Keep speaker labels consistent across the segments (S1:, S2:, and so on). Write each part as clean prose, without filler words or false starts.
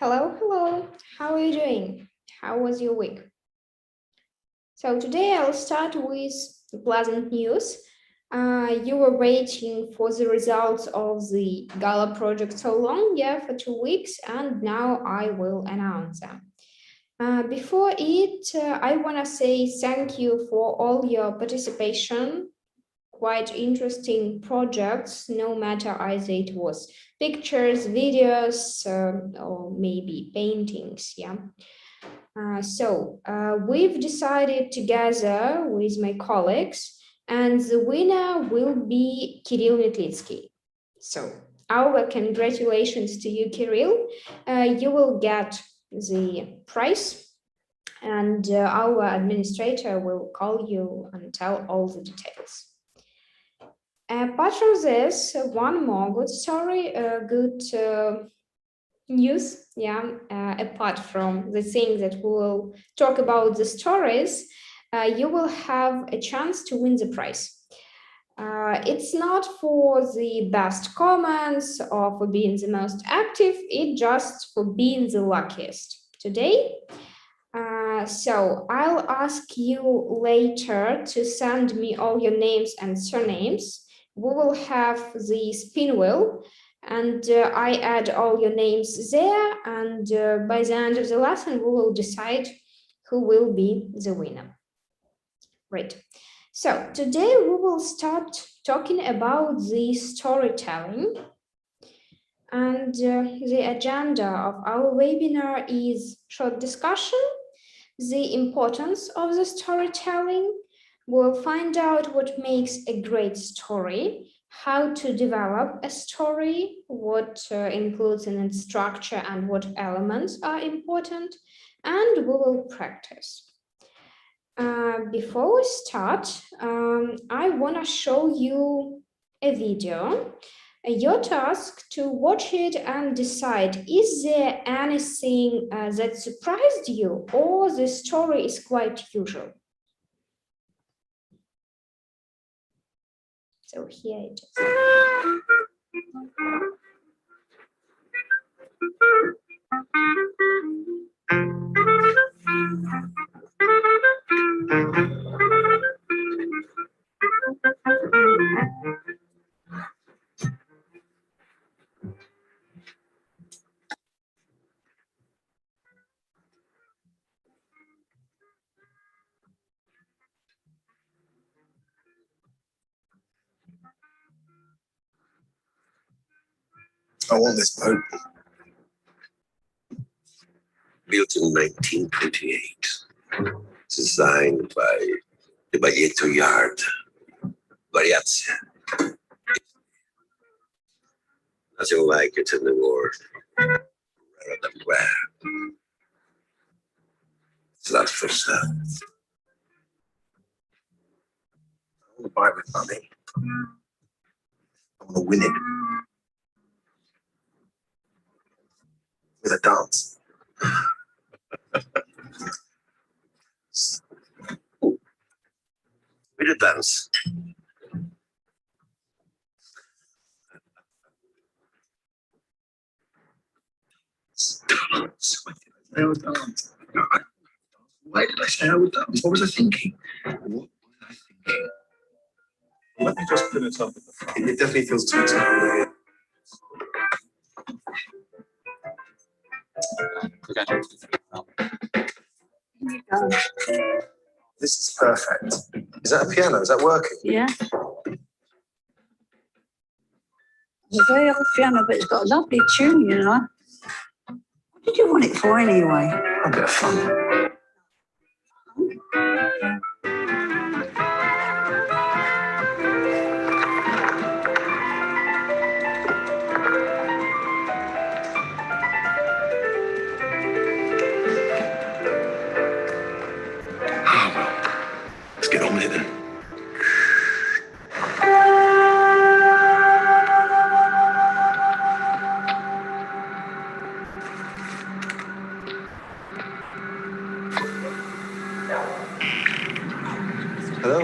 S1: Hello, hello. How are you doing? How was your week? So today I'll start with pleasant news. You were waiting for the results of the Gala project so long, yeah, for 2 weeks, and now I will announce them. Before it, I want to say thank you for all your participation. Quite interesting projects, no matter either it was pictures, videos, or maybe paintings, yeah. We've decided together with my colleagues, and the winner will be Kirill Metlitsky. So, our congratulations to you, Kirill. You will get the prize, and our administrator will call you and tell all the details. Apart from this, one more good story, good news, yeah, apart from the thing that we will talk about the stories, you will have a chance to win the prize. It's not for the best comments or for being the most active, it's just for being the luckiest today. So I'll ask you later to send me all your names and surnames. We will have the spin wheel and I add all your names there, and by the end of the lesson we will decide who will be the winner. Great. So today we will start talking about the storytelling, and the agenda of our webinar is short discussion, the importance of the storytelling. We'll find out what makes a great story, how to develop a story, what includes in its structure and what elements are important, and we will practice. Before we start, I want to show you a video. Your task to watch it and decide, is there anything that surprised you or the story is quite usual? So here it is.
S2: I want this boat.
S3: Built in 1928, designed by the Vallejo Yard, Variazia. Nothing like it in the world. Rarer than rare. It's not for sale.
S2: I want to buy it with money. I want to win it. With a dance.
S3: With a dance.
S2: I would dance. Why did I say I would dance? What was I thinking? What was I thinking?
S4: Let me just pin it up at the front.
S2: It definitely feels too tight. This is perfect. Is that a piano? Is that working?
S5: Yeah. It's a very old piano, but it's got a lovely tune, you know. What did you want it for anyway?
S2: A bit of fun.
S3: Let's get on with it then.
S2: Hello?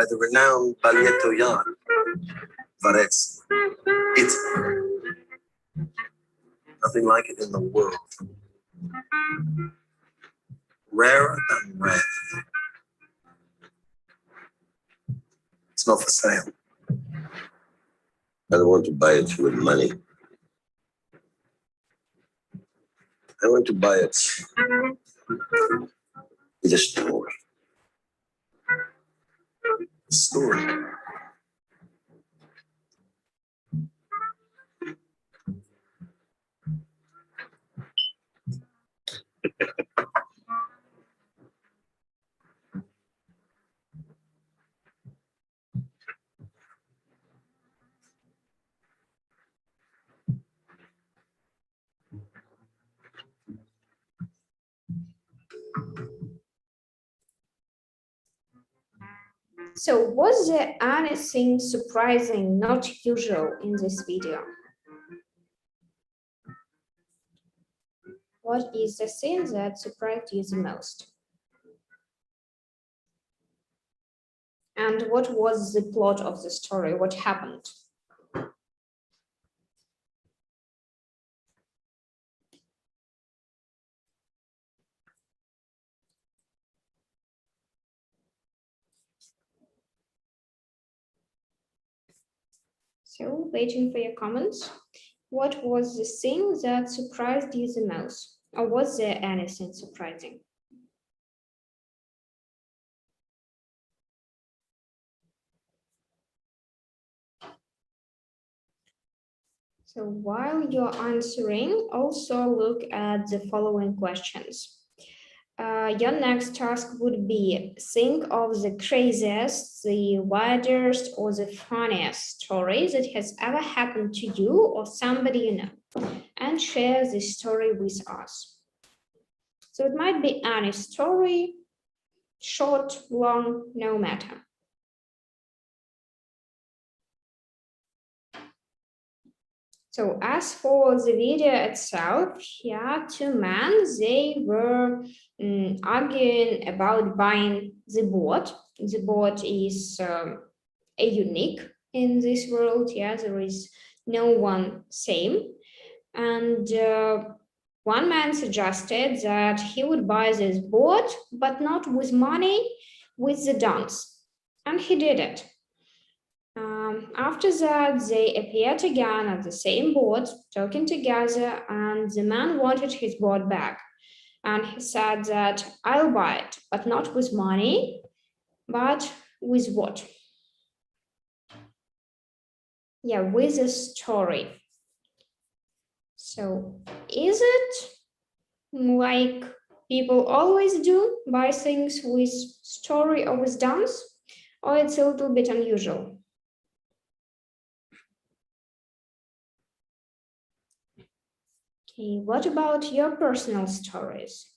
S3: the renowned Baglietto yarn, Varese. It's nothing like it in the world. Rarer than rare. It's not for sale. I don't want to buy it with money. I want to buy it with a story. A story.
S1: So was there anything surprising, not usual in this video? What is the thing that surprised you the most? And what was the plot of the story? What happened? So, waiting for your comments. What was the thing that surprised you the most? Or was there anything surprising? So while you're answering, also look at the following questions. Your next task would be think of the craziest, the wildest, or the funniest story that has ever happened to you or somebody you know, and share this story with us. So it might be any story, short, long, no matter. So as for the video itself, here two men, they were arguing about buying the boat. The boat is a unique in this world. Yeah, there is no one same. And one man suggested that he would buy this boat, but not with money, with the dance. And he did it. After that, they appeared again at the same boat, talking together, and the man wanted his boat back. And he said that I'll buy it, but not with money, but with what? Yeah, with a story. So is it like people always do, buy things with story or with dance, or it's a little bit unusual? Okay, what about your personal stories?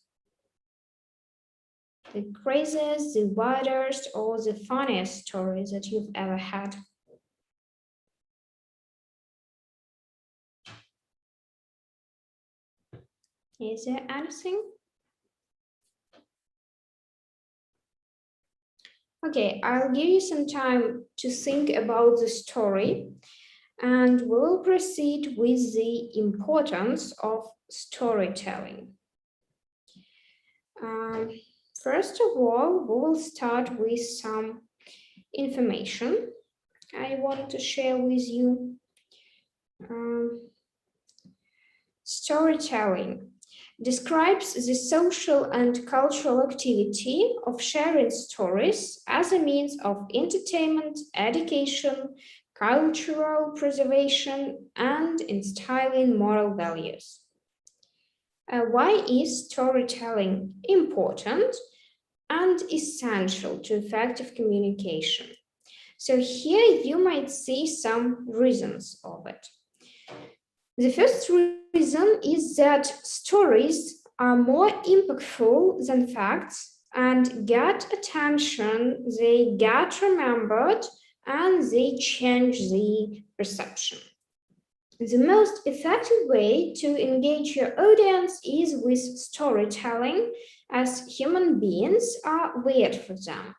S1: The craziest, the wildest, or the funniest stories that you've ever had? Is there anything? Okay, I'll give you some time to think about the story, and we'll proceed with the importance of storytelling. First of all, we will start with some information I want to share with you. Storytelling describes the social and cultural activity of sharing stories as a means of entertainment, education, cultural preservation, and instilling moral values. Why is storytelling important and essential to effective communication? So here you might see some reasons of it. The first reason is that stories are more impactful than facts and get attention, they get remembered, and they change the perception. The most effective way to engage your audience is with storytelling, as human beings are weird for them.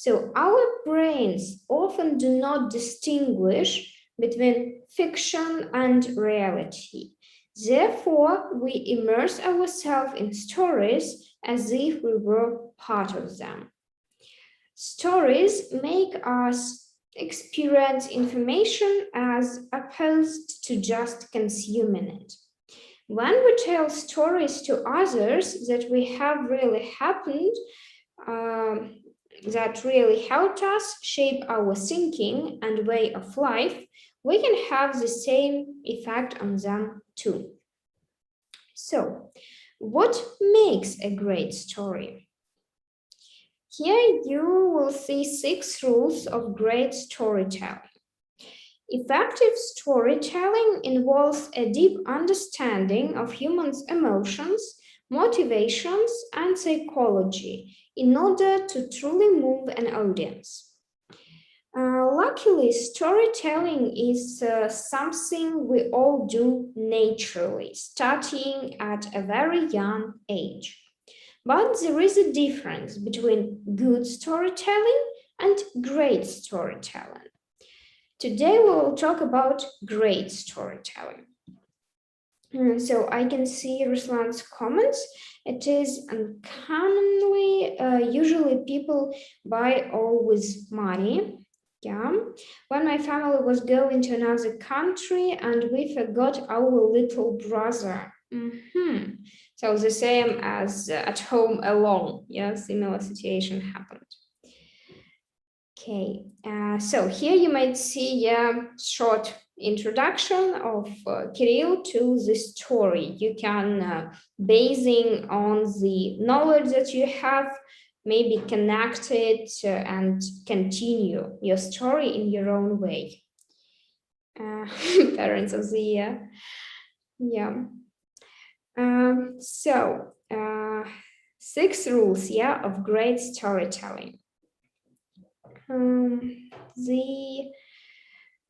S1: So our brains often do not distinguish between fiction and reality. Therefore, we immerse ourselves in stories as if we were part of them. Stories make us experience information as opposed to just consuming it. When we tell stories to others that we have really happened, that really helped us shape our thinking and way of life, we can have the same effect on them too. So, what makes a great story? Here you will see 6 rules of great storytelling. Effective storytelling involves a deep understanding of humans' emotions, motivations, and psychology in order to truly move an audience. Luckily, storytelling is something we all do naturally, starting at a very young age. But there is a difference between good storytelling and great storytelling. Today we will talk about great storytelling. So I can see Ruslan's comments. It is uncommonly, usually people buy all with money. Yeah. When my family was going to another country and we forgot our little brother. So the same as at home alone. Yeah, similar situation happened. Okay, so here you might see a short introduction of Kirill to the story. You can, basing on the knowledge that you have, maybe connect it and continue your story in your own way. Parents of the year. Yeah. So 6 rules, yeah, of great storytelling. We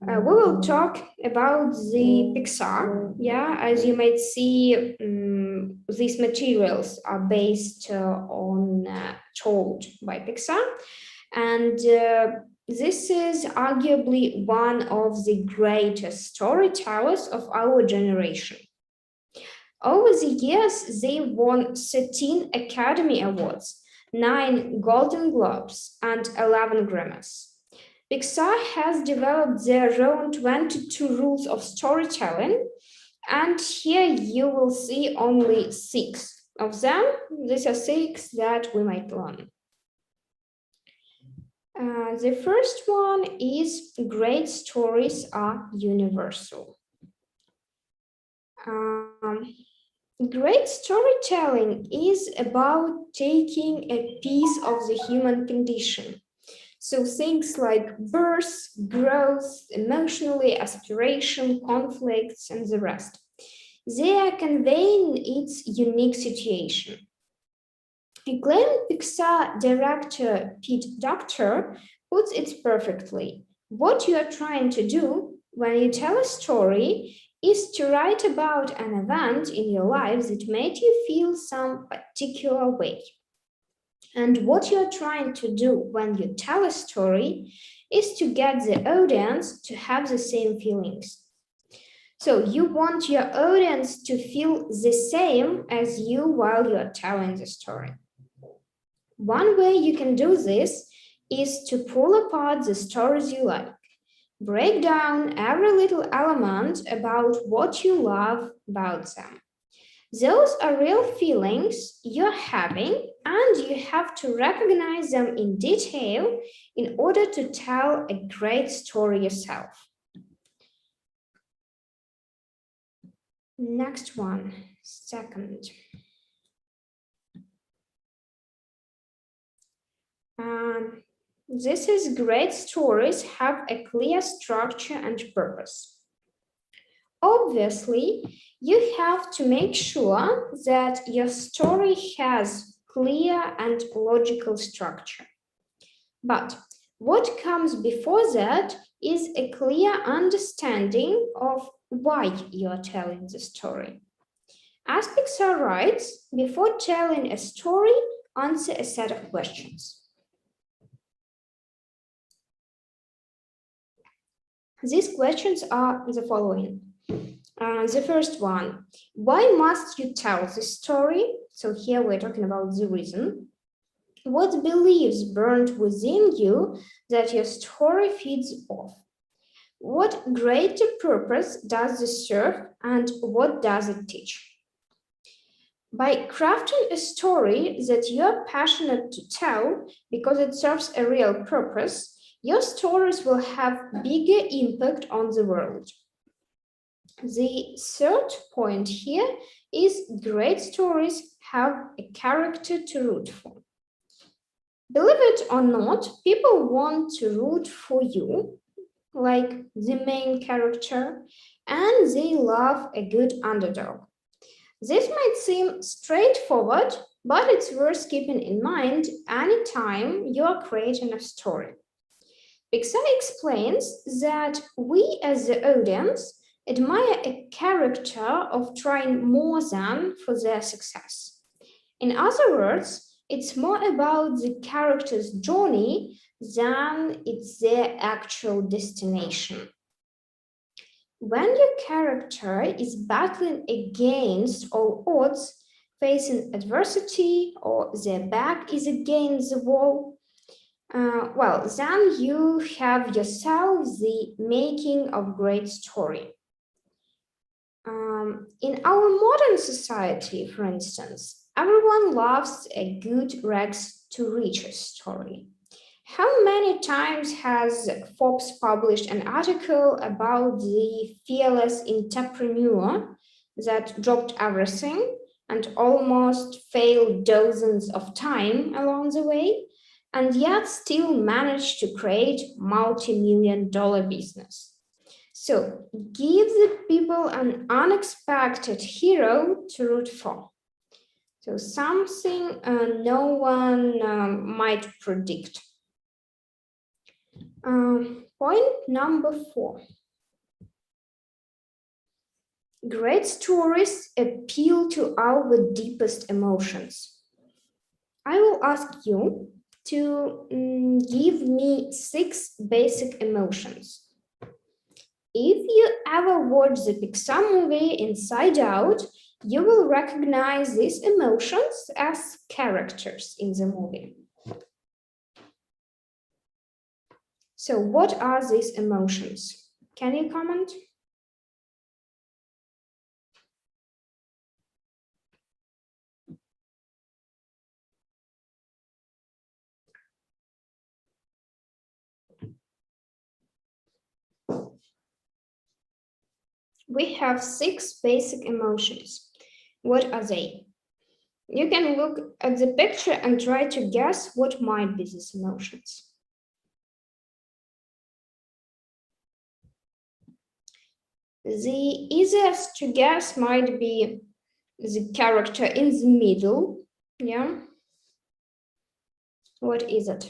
S1: will talk about the Pixar. Yeah, as you might see, these materials are based on told by Pixar, and this is arguably one of the greatest storytellers of our generation. Over the years, they won 13 Academy Awards, 9 Golden Globes, and 11 Grammys. Pixar has developed their own 22 rules of storytelling, and here you will see only 6 of them. These are 6 that we might learn. The first one is great stories are universal. Great storytelling is about taking a piece of the human condition. So things like birth, growth, emotionally aspiration, conflicts, and the rest. They are conveying its unique situation. Acclaimed Pixar director Pete Docter puts it perfectly. What you are trying to do when you tell a story is to write about an event in your life that made you feel some particular way. And what you're trying to do when you tell a story is to get the audience to have the same feelings. So you want your audience to feel the same as you while you're telling the story. One way you can do this is to pull apart the stories you like. Break down every little element about what you love about them. Those are real feelings you're having, and you have to recognize them in detail in order to tell a great story yourself. Next one, second. This is great stories have a clear structure and purpose. Obviously, you have to make sure that your story has clear and logical structure. But what comes before that is a clear understanding of why you're telling the story. As Pixar writes, before telling a story, answer a set of questions. These questions are the following. The first one, why must you tell the story? So here we're talking about the reason. What beliefs burned within you that your story feeds off? What greater purpose does it serve, and what does it teach? By crafting a story that you're passionate to tell because it serves a real purpose, your stories will have bigger impact on the world. The third point here is great stories have a character to root for. Believe it or not, people want to root for you, like the main character, and they love a good underdog. This might seem straightforward, but it's worth keeping in mind anytime you are creating a story. Pixar explains that we as the audience admire a character of trying more than for their success. In other words, it's more about the character's journey than it's their actual destination. When your character is battling against all odds, facing adversity, or their back is against the wall, well, then you have yourself the making of great story. In our modern society, for instance, everyone loves a good rags to riches story. How many times has Forbes published an article about the fearless entrepreneur that dropped everything and almost failed dozens of times along the way, and yet still managed to create multi-million-dollar business? So give the people an unexpected hero to root for. So something no one might predict. Point number 4. Great stories appeal to our deepest emotions. I will ask you to give me 6 basic emotions. If you ever watch the Pixar movie Inside Out, you will recognize these emotions as characters in the movie. So what are these emotions? Can you comment? We have 6 basic emotions. What are they? You can look at the picture and try to guess what might be these emotions. The easiest to guess might be the character in the middle. Yeah. What is it?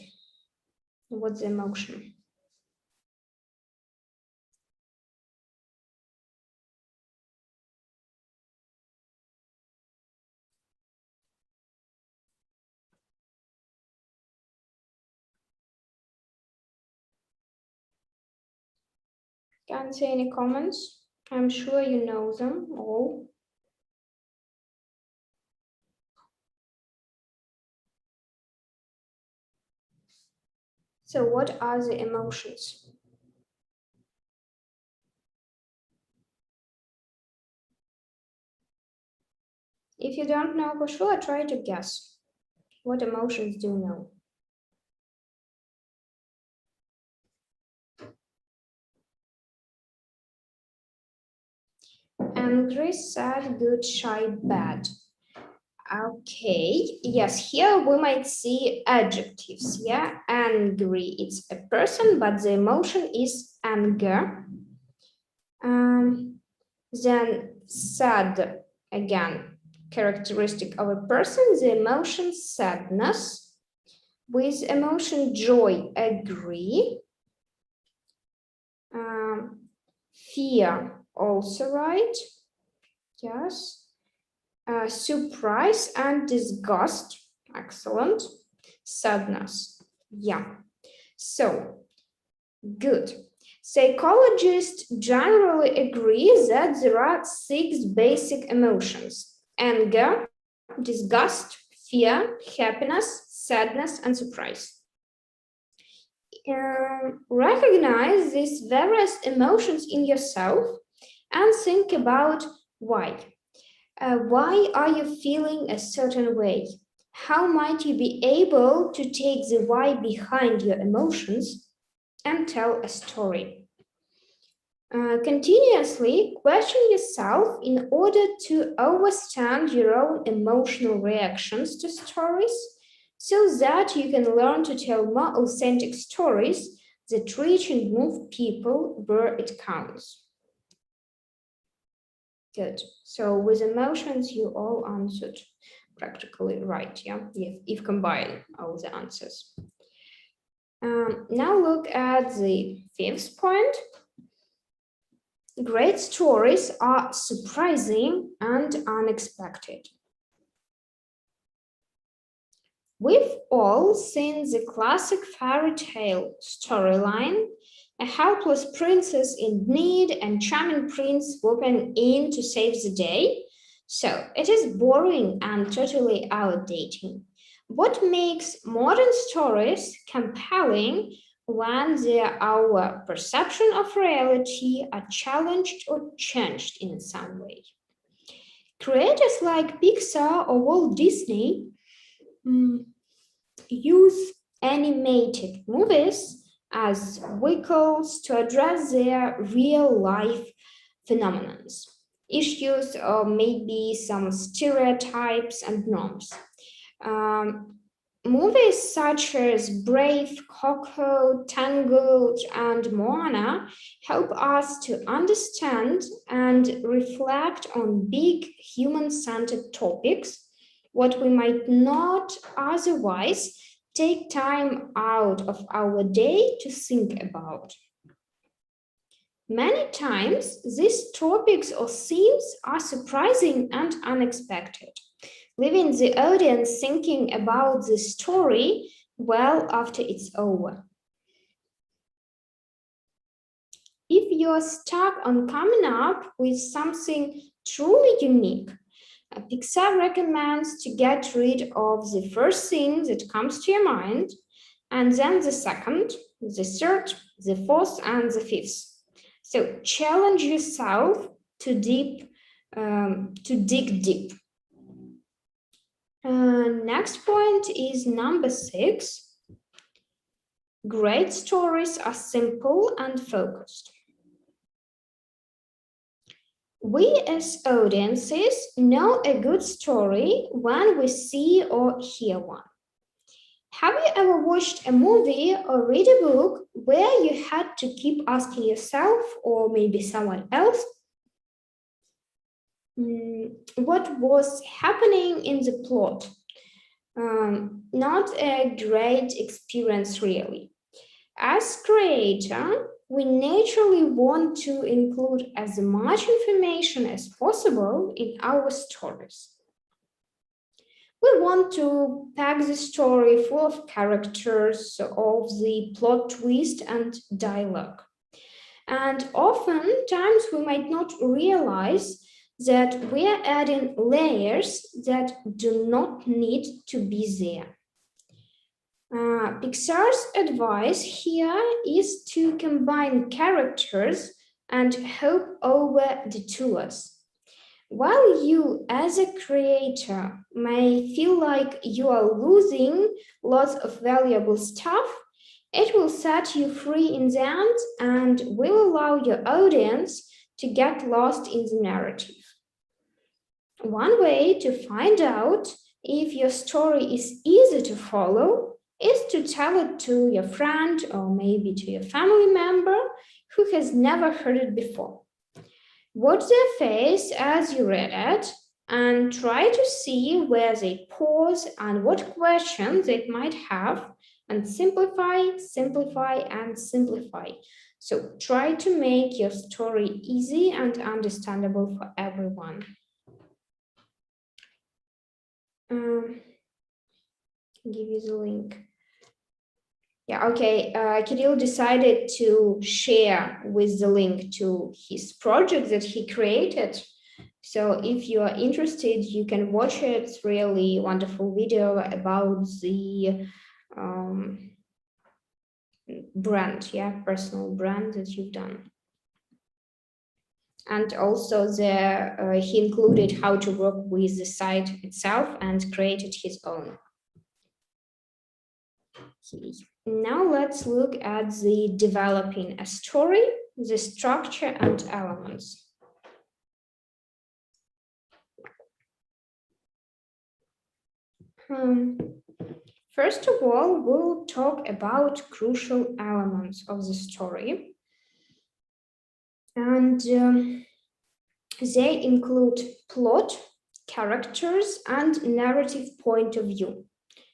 S1: What's the emotion? Can't see any comments. I'm sure you know them all. So what are the emotions? If you don't know for sure, try to guess. What emotions do you know? Angry, sad, good, shy, bad. Okay, yes, here we might see adjectives, yeah? Angry, it's a person, but the emotion is anger. Then sad, again, characteristic of a person, the emotion sadness. With emotion joy, agree. Fear, also right, yes. Surprise and disgust, excellent. Sadness, yeah. So, good. Psychologists generally agree that there are 6 basic emotions: anger, disgust, fear, happiness, sadness, and surprise. Recognize these various emotions in yourself and think about why. Why are you feeling a certain way? How might you be able to take the why behind your emotions and tell a story? Continuously question yourself in order to understand your own emotional reactions to stories, so that you can learn to tell more authentic stories that reach and move people where it counts. Good. So with emotions, you all answered practically right, yeah, if combine all the answers. Now look at the 5th point. Great stories are surprising and unexpected. We've all seen the classic fairy tale storyline, a helpless princess in need and charming prince swooping in to save the day. So it is boring and totally outdated. What makes modern stories compelling when our perception of reality are challenged or changed in some way? Creators like Pixar or Walt Disney use animated movies as vehicles to address their real life phenomena, issues, or maybe some stereotypes and norms. Movies such as Brave, Coco, Tangled, and Moana help us to understand and reflect on big human-centered topics, what we might not otherwise take time out of our day to think about. Many times, these topics or themes are surprising and unexpected, leaving the audience thinking about the story well after it's over. If you're stuck on coming up with something truly unique, Pixar recommends to get rid of the first thing that comes to your mind, and then the second, the third, the fourth, and the fifth. So challenge yourself to dig deep. Next point is number 6. Great stories are simple and focused. We as audiences know a good story when we see or hear one. Have you ever watched a movie or read a book where you had to keep asking yourself or maybe someone else what was happening in the plot? Not a great experience, really. As creator, we naturally want to include as much information as possible in our stories. We want to pack the story full of characters, of the plot twist and dialogue. And oftentimes we might not realize that we are adding layers that do not need to be there. Pixar's advice here is to combine characters and hope over detours. While you, as a creator, may feel like you are losing lots of valuable stuff, it will set you free in the end and will allow your audience to get lost in the narrative. One way to find out if your story is easy to follow is to tell it to your friend or maybe to your family member who has never heard it before. Watch their face as you read it and try to see where they pause and what questions they might have, and simplify, simplify, and simplify. So try to make your story easy and understandable for everyone. Give you the link. Yeah, okay. Kirill decided to share with the link to his project that he created. So if you are interested, you can watch it. It's really wonderful video about the brand, yeah, personal brand that you've done. And also he included how to work with the site itself and created his own. Okay. Now let's look at the developing a story, the structure and elements. First of all, we'll talk about crucial elements of the story. And they include plot, characters, and narrative point of view.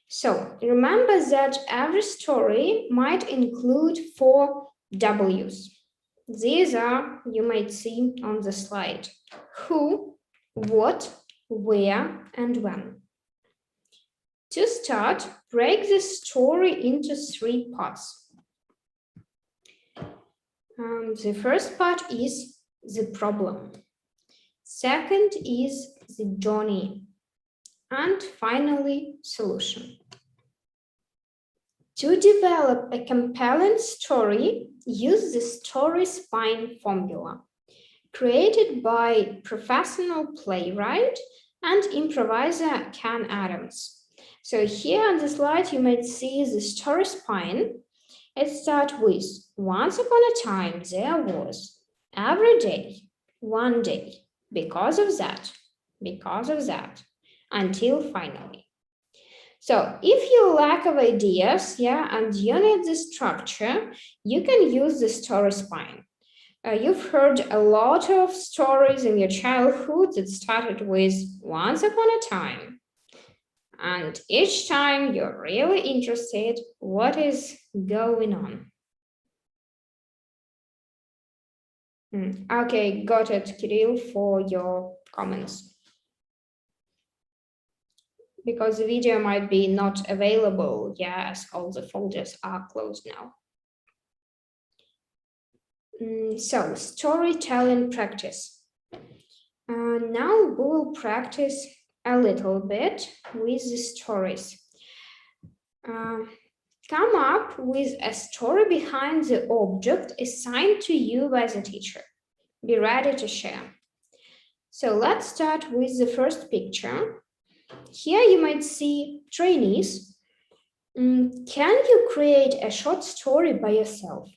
S1: So remember that every story might include 4 W's. These are, you might see on the slide: who, what, where, and when. To start, break the story into 3 parts. The first part is the problem. Second is the journey. And finally, solution. To develop a compelling story, use the story spine formula, created by professional playwright and improviser Ken Adams. So here on the slide, you might see the story spine. It starts with, once upon a time, there was, every day, one day, because of that, until finally. So if you lack of ideas, yeah, and you need the structure, you can use the story spine. You've heard a lot of stories in your childhood that started with once upon a time. And each time you're really interested, what is going on? Okay, got it, Kirill, for your comments. Because the video might be not available, yeah, as all the folders are closed now. So, storytelling practice. Now we will practice a little bit with the stories. Come up with a story behind the object assigned to you by the teacher. Be ready to share. So let's start with the first picture. Here you might see trainees. Can you create a short story by yourself?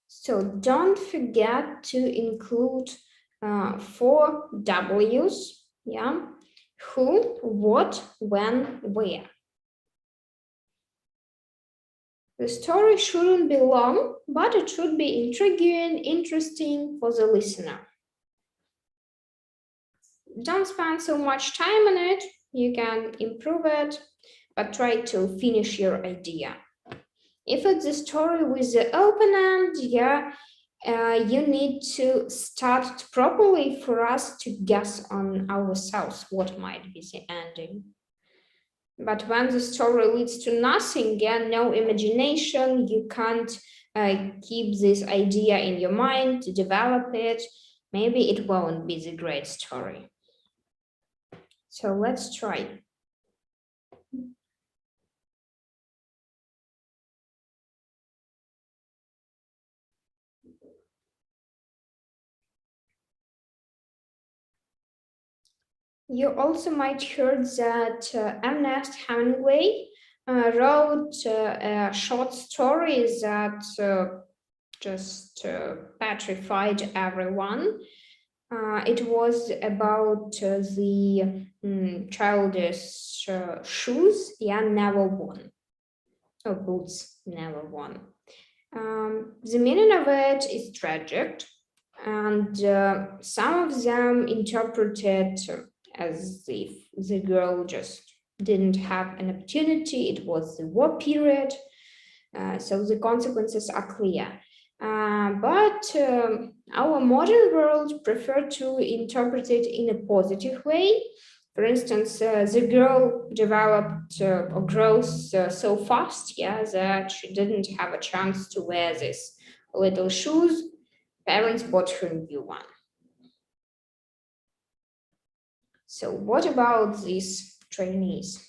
S1: So don't forget to include 4 W's, yeah? Who, what, when, where. The story shouldn't be long, but it should be intriguing, interesting for the listener. Don't spend so much time on it. You can improve it, but try to finish your idea. If it's a story with the open end, yeah, you need to start properly for us to guess on ourselves what might be the ending. But when the story leads to nothing, yeah, no imagination, you can't keep this idea in your mind to develop it. Maybe it won't be the great story. So let's try. You also might heard that Ernest Hemingway wrote a short story that just petrified everyone. It was about the childish shoes, yeah, never worn, or boots never worn. The meaning of it is tragic, and some of them interpreted as if the girl just didn't have an opportunity. It was the war period, so the consequences are clear. But our modern world prefer to interpret it in a positive way. For instance, the girl developed or grows so fast, yeah, that she didn't have a chance to wear these little shoes. Parents bought her a new one. So what about these trainees?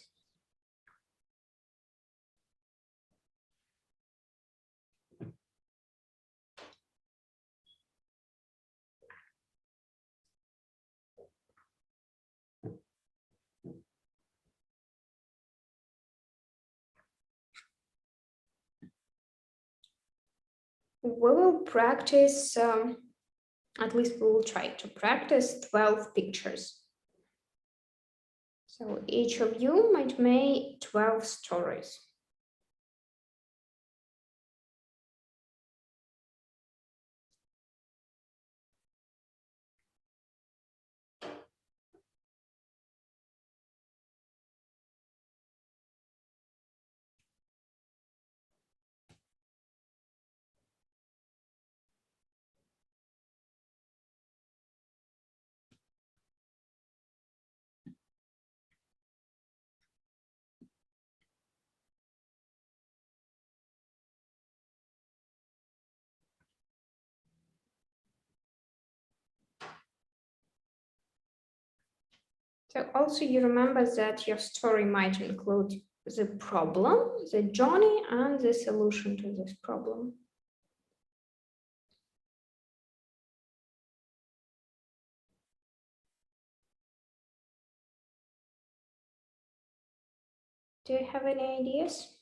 S1: We will practice, at least we will try to practice 12 pictures. So each of you might make 12 stories. So also you remember that your story might include the problem, the journey, and the solution to this problem. Do you have any ideas?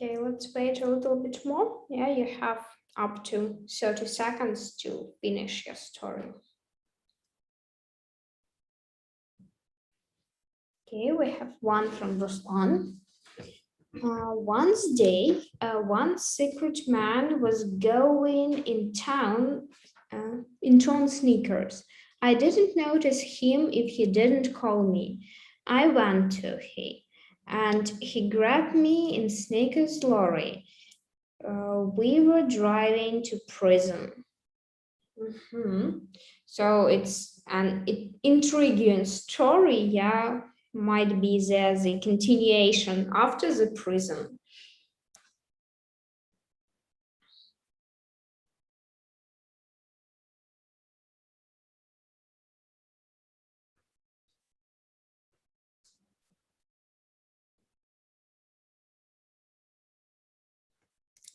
S1: Okay, let's wait a little bit more. Yeah, you have up to 30 seconds to finish your story. Okay, we have one from Ruslan. One secret man was going in town in torn sneakers. I didn't notice him if he didn't call me. I went to him, and he grabbed me in sneakers lorry. We were driving to prison. So it's an intriguing story, yeah. Might be there's a continuation after the prison.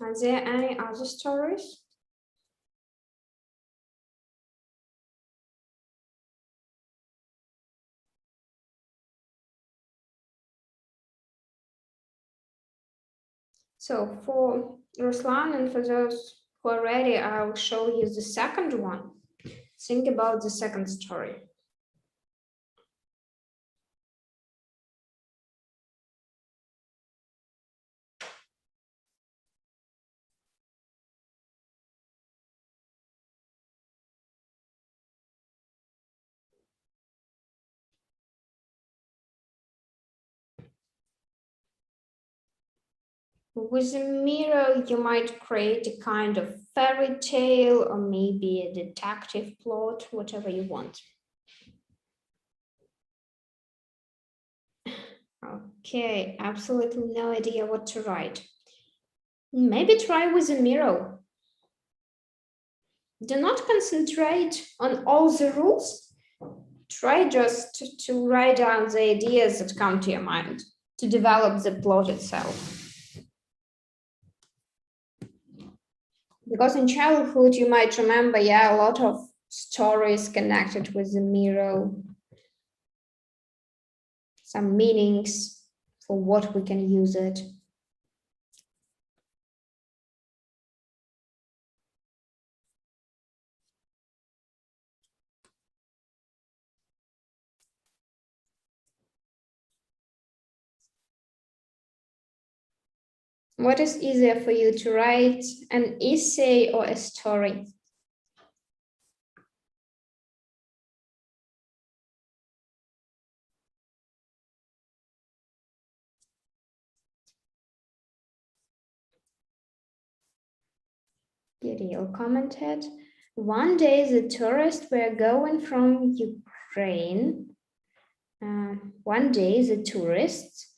S1: Are there any other stories? So for Ruslan and for those who are ready, I'll show you the second one. Think about the second story. With a mirror, you might create a kind of fairy tale or maybe a detective plot, whatever you want. Okay, absolutely no idea what to write. Maybe try with a mirror. Do not concentrate on all the rules. Try just to write down the ideas that come to your mind to develop the plot itself. Because in childhood, you might remember, yeah, a lot of stories connected with the mirror, some meanings for what we can use it. What is easier for you to write, an essay or a story? Kirill commented, one day the tourists were going from Ukraine. One day the tourists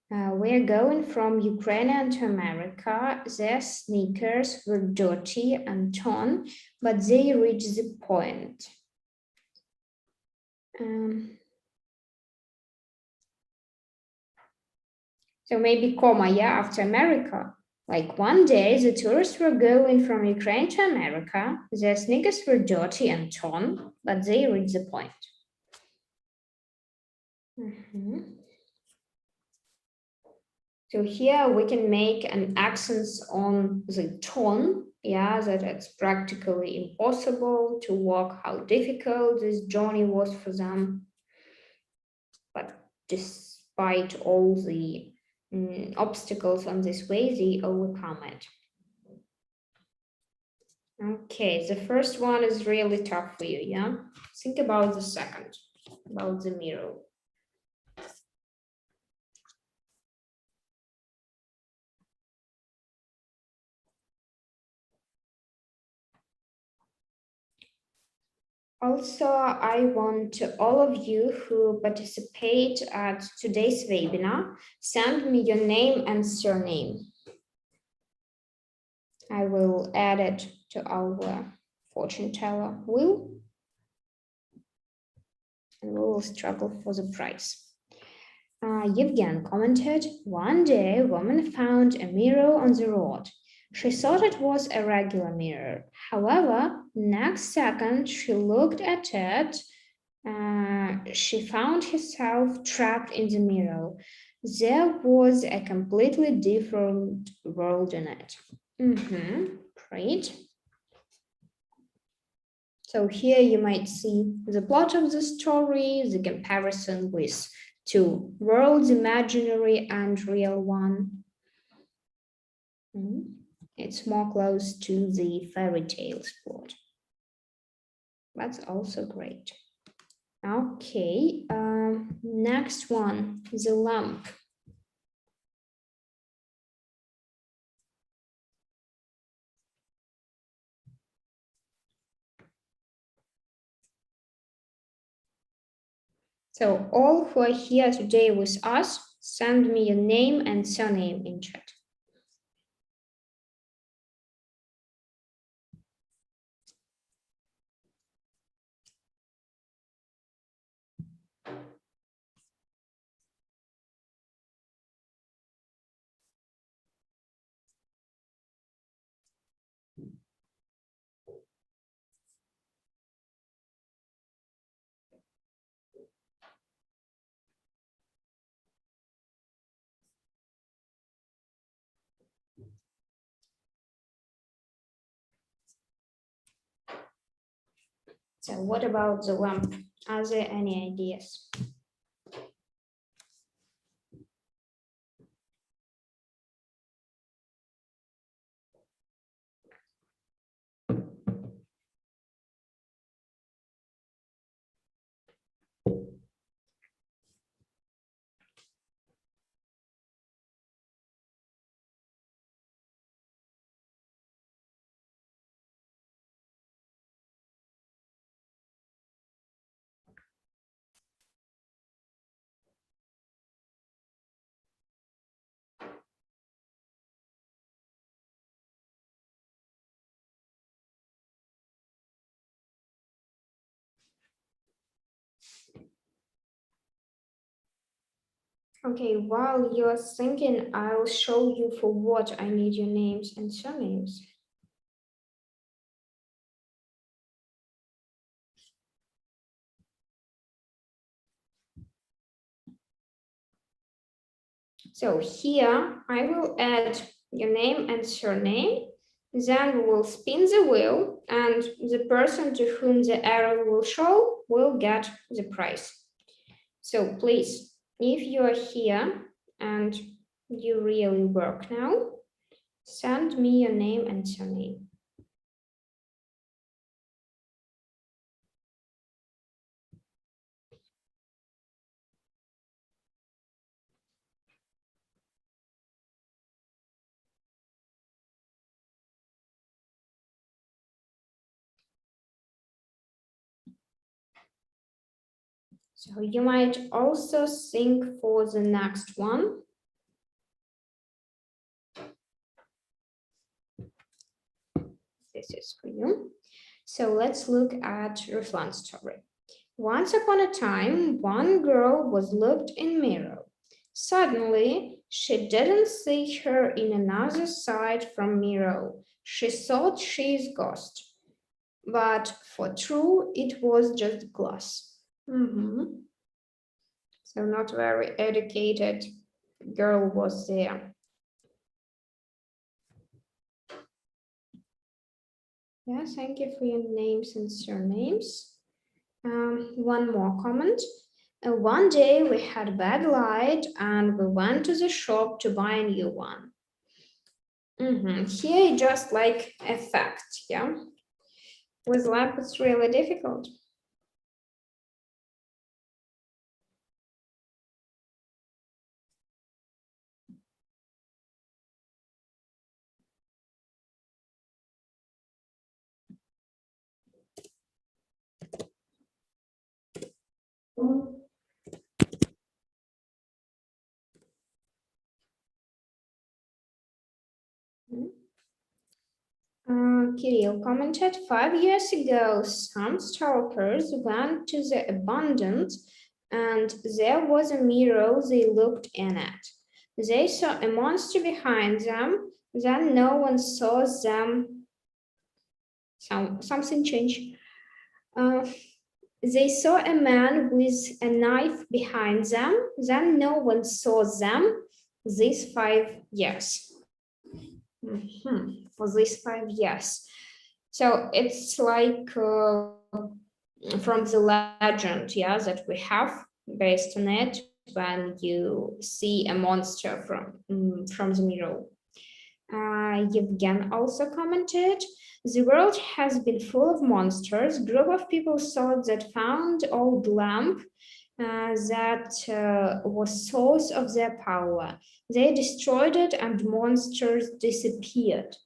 S1: were going from Ukraine to America. Their sneakers were dirty and torn, but they reached the point. So maybe comma, yeah, after America. Like one day the tourists were going from Ukraine to America. Their sneakers were dirty and torn, but they reached the point. So here we can make an accent on the tone, yeah, that it's practically impossible to walk, how difficult this journey was for them. But despite all the obstacles on this way, they overcome it. Okay, the first one is really tough for you, yeah? Think about the second, about the mirror. Also, I want all of you who participate at today's webinar, send me your name and surname. I will add it to our fortune teller wheel. And we will struggle for the prize. Yevgen commented, one day a woman found a mirror on the road. She thought it was a regular mirror. However, next second she looked at it. She found herself trapped in the mirror. There was a completely different world in it. Great. So here you might see the plot of the story, the comparison with two worlds, imaginary and real one. It's more close to the fairy tales plot. That's also great. Okay, next one, the lamp. So all who are here today with us, send me your name and surname in chat. So what about the lamp? Are there any ideas? Okay, while you're thinking, I'll show you for what I need your names and surnames. So here I will add your name and surname. Then we will spin the wheel and the person to whom the arrow will show will get the prize. So please, if you are here and you really work now, Send me your name and surname. So you might also think for the next one. This is for you. So let's look at Ruslan's story. Once upon a time, one girl was looked in mirror. Suddenly, she didn't see her in another side from mirror. She thought she's ghost. But for true, it was just glass. So not very educated girl was there. Yeah, thank you for your names and surnames. One more comment. One day we had a bad light and we went to the shop to buy a new one. Here, just like a fact, yeah. With lab, it's really difficult. Kirill commented, 5 years ago, some stalkers went to the abandoned and there was a mirror they looked in at. They saw a monster behind them, then no one saw them. Something changed. They saw a man with a knife behind them, then no one saw them these 5 years. For these 5 years. So it's like from the legend, yeah, that we have based on it when you see a monster from the mirror. Yevgen also commented, the world has been full of monsters. Group of people thought that found old lamp that was source of their power. They destroyed it and monsters disappeared.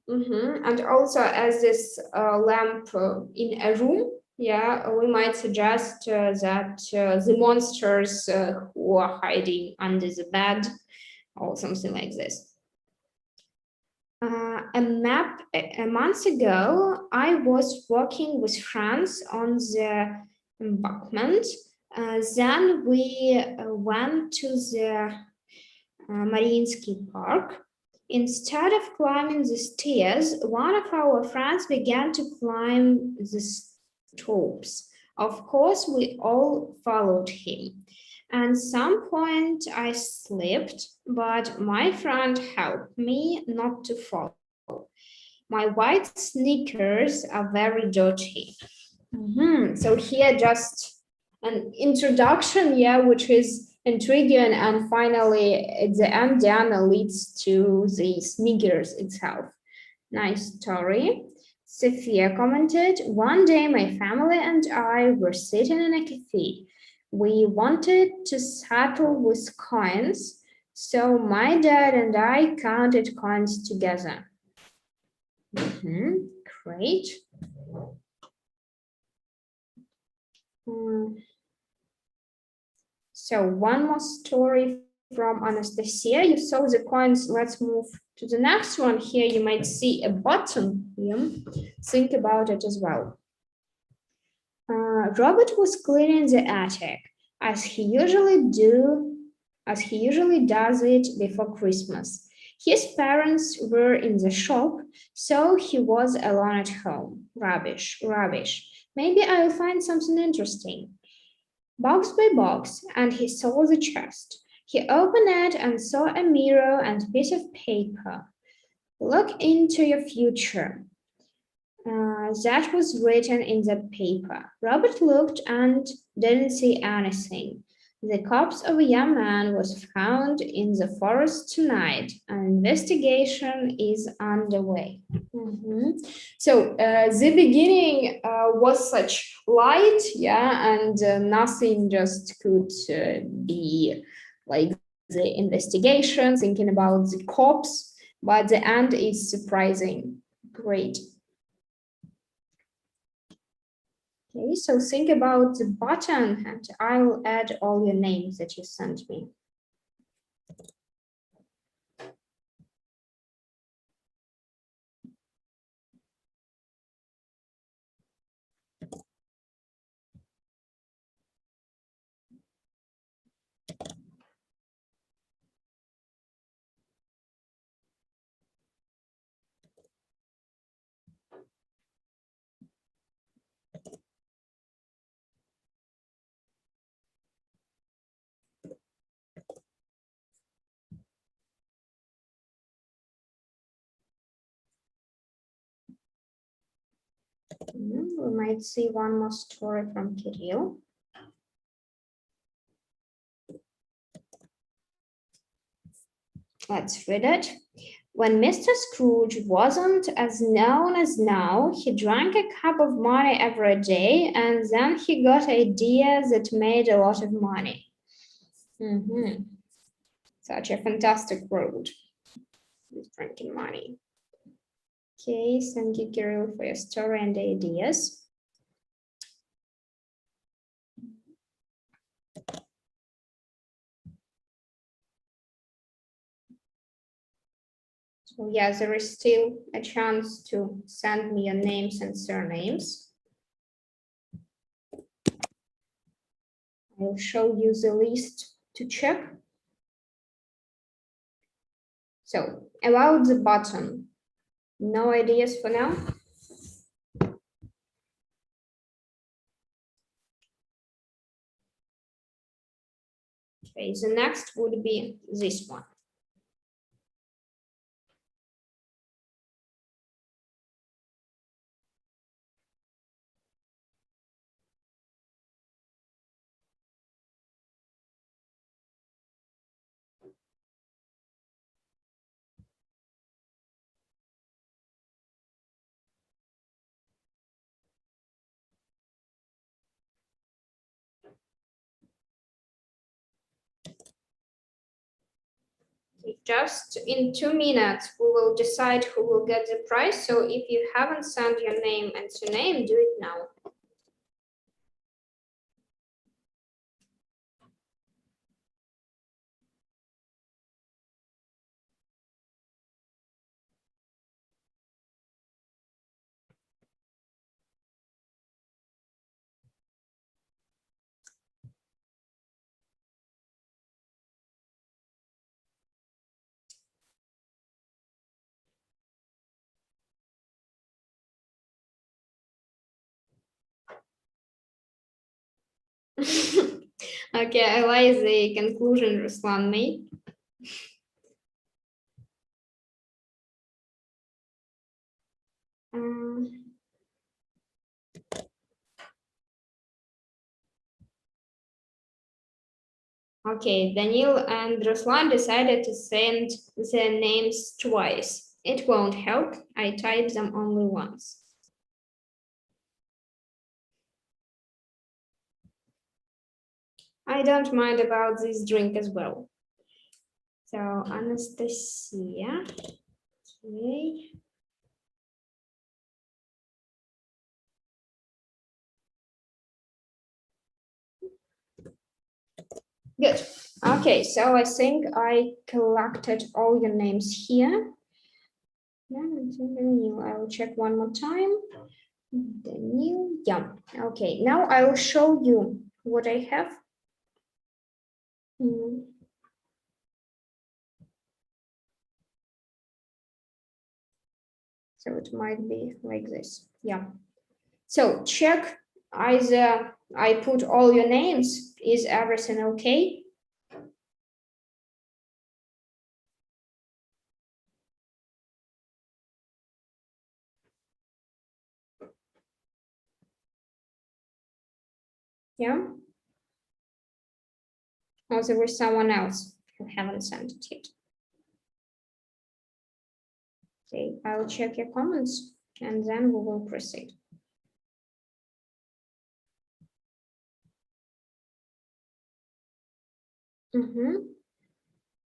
S1: And also as this lamp in a room, yeah, we might suggest that the monsters who are hiding under the bed or something like this. A month ago, I was walking with friends on the embankment. Then we went to the Mariinsky Park. Instead of climbing the stairs, one of our friends began to climb the steps. Of course, we all followed him. At some point, I slipped, but my friend helped me not to fall. My white sneakers are very dirty. So here just an introduction, yeah, which is intriguing, and finally at the end, Diana leads to the sneakers itself. Nice story. Sophia commented, one day my family and I were sitting in a cafe. We wanted to settle with coins, so my dad and I counted coins together. Great. So one more story from Anastasia. You saw the coins. Let's move to the next one. Here you might see a button. Yeah. Think about it as well. Robert was cleaning the attic as he usually does it before Christmas. His parents were in the shop, so he was alone at home. Rubbish. Maybe I'll find something interesting. Box by box, and he saw the chest. He opened it and saw a mirror and a piece of paper. Look into your future. That was written in the paper. Robert looked and didn't see anything. The corpse of a young man was found in the forest tonight. An investigation is underway. Mhm. So the beginning was such light, yeah, and nothing just could be like the investigation, thinking about the corpse, but the end is surprising. Great. Okay, so think about the button and I'll add all your names that you sent me. We might see one more story from Kirill. Let's read it. When Mr. Scrooge wasn't as known as now, he drank a cup of money every day, and then he got ideas that made a lot of money. Such a fantastic world with drinking money. Okay, thank you, Kirill, for your story and ideas. So yeah, there is still a chance to send me your names and surnames. I'll show you the list to check. So about the button, no ideas for now? Okay, the next would be this one. Just in 2 minutes, we will decide who will get the prize. So if you haven't sent your name and surname, do it now. Okay, I like the conclusion Ruslan made. Okay, Daniel and Ruslan decided to send their names twice. It won't help. I typed them only once. I don't mind about this drink as well. So Anastasia. Okay. Good. Okay, so I think I collected all your names here. I will check one more time. Daniel, yeah. Okay, now I will show you what I have. So it might be like this. Yeah. So check either I put all your names. Is everything okay? Yeah. Or there was someone else who haven't sent it yet. Okay, I'll check your comments and then we will proceed.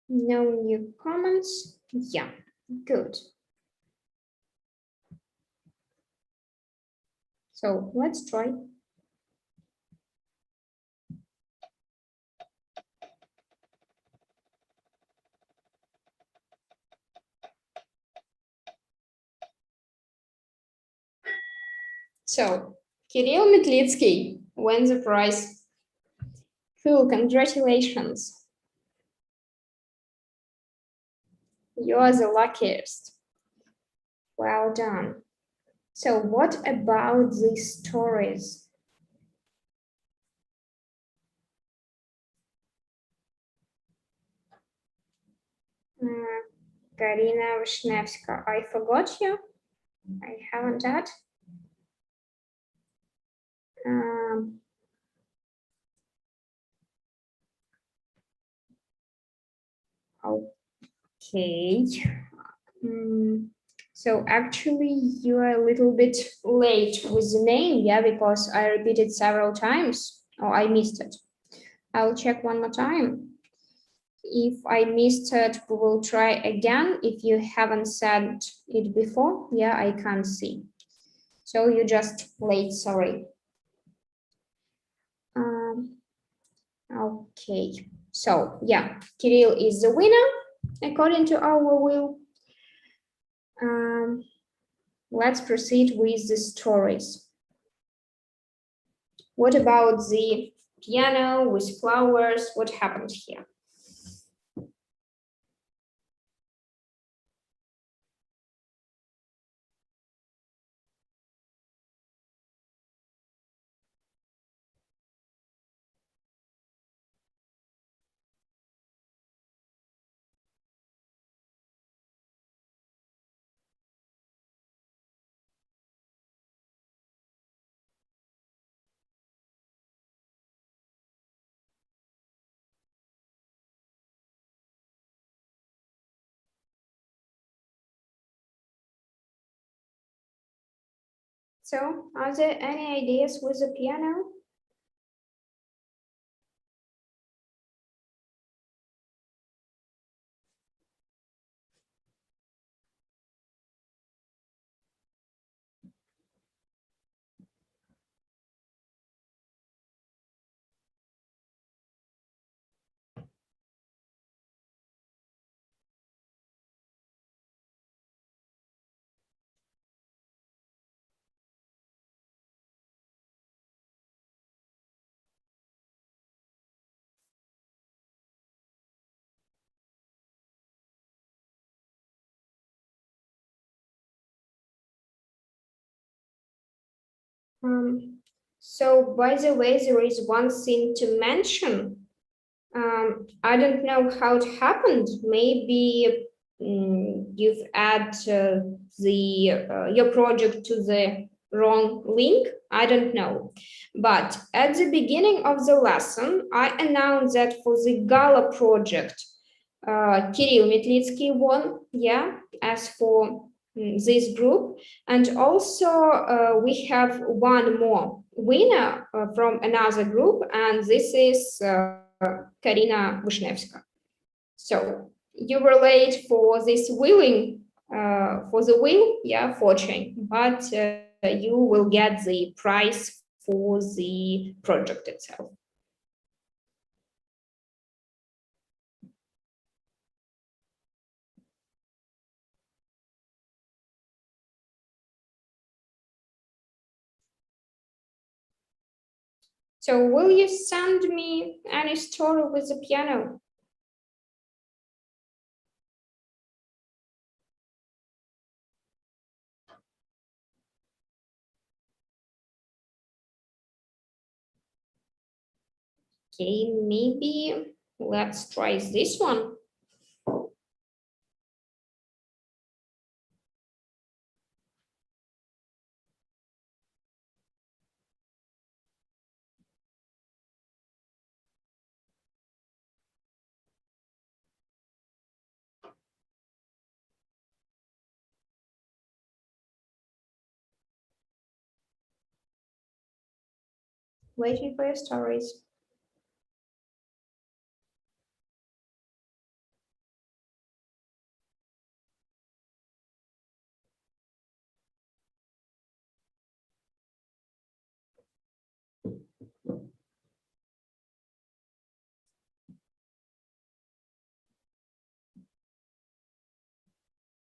S1: No new comments. Yeah, good. So let's try. So Kirill Metlitsky wins the prize. Cool, congratulations. You are the luckiest. Well done. So what about these stories? Karina Vishnevska, I forgot you. I haven't that. Okay. So actually you are a little bit late with the name, yeah, because I repeated several times or I missed it. I'll check one more time. If I missed it, we will try again. If you haven't said it before, yeah, I can't see. So you just late, sorry. Okay, so yeah, Kirill is the winner according to our will. Let's proceed with the stories. What about the piano with flowers? What happened here? So, are there any ideas with the piano? So, by the way, there is one thing to mention. I don't know how it happened. Maybe you've added your project to the wrong link. I don't know. But at the beginning of the lesson, I announced that for the Gala project, Kirill Metlitsky won, yeah, as for this group. And also we have one more winner from another group, and this is Karina Vishnevska. So you were late for this wheeling, for the wheel, yeah, fortune, but you will get the prize for the project itself. So will you send me any story with the piano? Okay, maybe let's try this one. Waiting for your stories.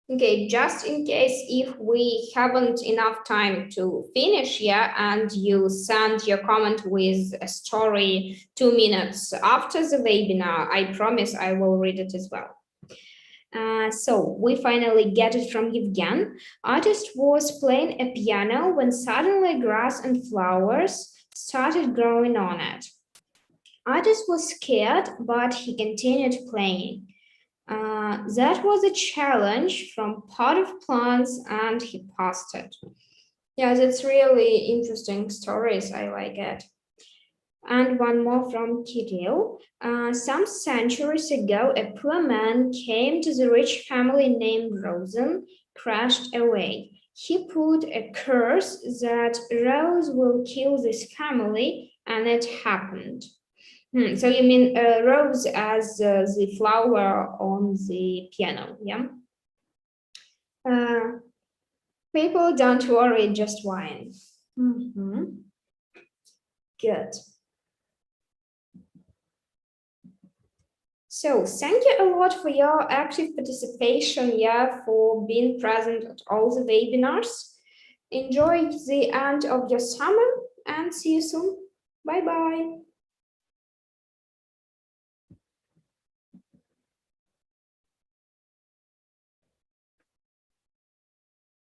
S1: Okay, just in case if we haven't enough time to finish here and you send your comment with a story 2 minutes after the webinar, I promise I will read it as well. So we finally get it from Evgen. Artist was playing a piano when suddenly grass and flowers started growing on it. Artist was scared, but he continued playing. That was a challenge from pot of plants and he passed it. Yeah, that's really interesting stories. I like it. And one more from Kirill. Some centuries ago, a poor man came to the rich family named Rosen, crashed away. He put a curse that Rose will kill this family, and it happened. So you mean rose as the flower on the piano, yeah? People, don't worry, just wine. Good. So thank you a lot for your active participation, yeah, for being present at all the webinars. Enjoy the end of your summer and see you soon. Bye-bye.